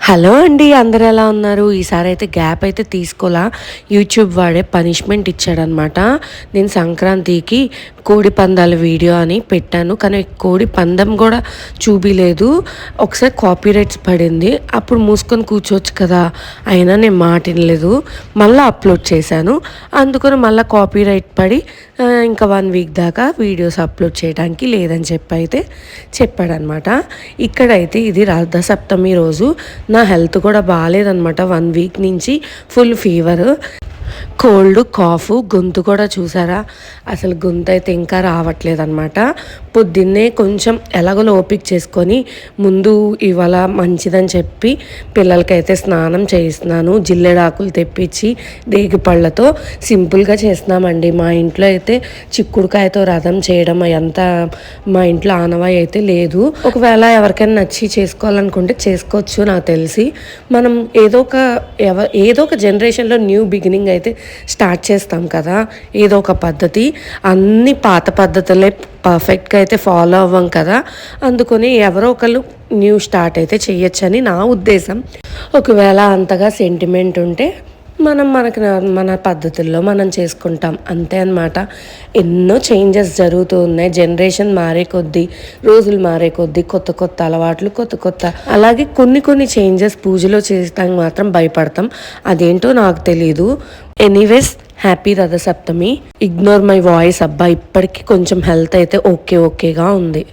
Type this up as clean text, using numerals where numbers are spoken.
Hello అండి, అందరూ ఎలా ఉన్నారు? ఈసారి అయితే గ్యాప్ అయితే తీసుకోలా. యూట్యూబ్ వాడే పనిష్మెంట్ ఇచ్చాడనమాట. నేను సంక్రాంతికి కోడి పందాల వీడియో అని పెట్టాను, కానీ కోడి పందెం కూడా చూపిలేదు. ఒకసారి కాపీరైట్స్ పడింది, అప్పుడు మూసుకొని కూర్చోవచ్చు కదా, అయినా నేను మాట వినలేదు, మళ్ళీ అప్లోడ్ చేశాను. అందుకని మళ్ళీ కాపీరైట్ పడి ఇంకా 1 వీక్ దాకా వీడియోస్ అప్లోడ్ చేయడానికి లేదని చెప్పి అయితే చెప్పాడనమాట. ఇక్కడైతే ఇది రథసప్తమి రోజు. నా హెల్త్ కూడా బాగాలేదనమాట. 1 వీక్ నుంచి ఫుల్ ఫీవర్, కోల్డ్, కాఫ్, గొంతు కూడా చూసారా, అసలు గొంతు అయితే ఇంకా రావట్లేదన్నమాట. పొద్దున్నే కొంచెం ఎలాగో ఓపిక చేసుకొని ముందు ఇవాళ మంచిదని చెప్పి పిల్లలకైతే స్నానం చేయిస్తున్నాను. జిల్లెడాకులు తెప్పించి రేగి పళ్ళతో సింపుల్గా చేస్తున్నామండి. మా ఇంట్లో అయితే చిక్కుడుకాయతో రథం చేయడం అంతా మా ఇంట్లో ఆనవాయి అయితే లేదు. ఒకవేళ ఎవరికైనా నచ్చి చేసుకోవాలనుకుంటే చేసుకోవచ్చు. నాకు తెలిసి మనం ఏదో ఒక జనరేషన్లో న్యూ బిగినింగ్ అయితే స్టార్ట్ చేస్తాం కదా, ఏదో ఒక పద్ధతి. అన్ని పాత పద్ధతులే పర్ఫెక్ట్గా అయితే ఫాలో అవ్వం కదా, అందుకని ఎవరో ఒకళ్ళు న్యూ స్టార్ట్ అయితే చెయ్యొచ్చని నా ఉద్దేశం. ఒకవేళ అంతగా సెంటిమెంట్ ఉంటే మన పద్ధతుల్లో మనం చేసుకుంటాం, అంతే అన్నమాట. ఎన్నో చేంజెస్ జరుగుతూ ఉన్నాయి. జనరేషన్ మారే కొద్దీ, రోజులు మారే కొద్దీ కొత్త అలవాట్లు, కొత్త అలాగే కొన్ని చేంజెస్ పూజలో చేయడానికి మాత్రం భయపడతాం. అదేంటో నాకు తెలీదు. Anyways, happy Rathasaptami. Ignore my voice అబ్బా, ఇప్పటికీ కొంచెం హెల్త్ అయితే ఓకేగా ఉంది.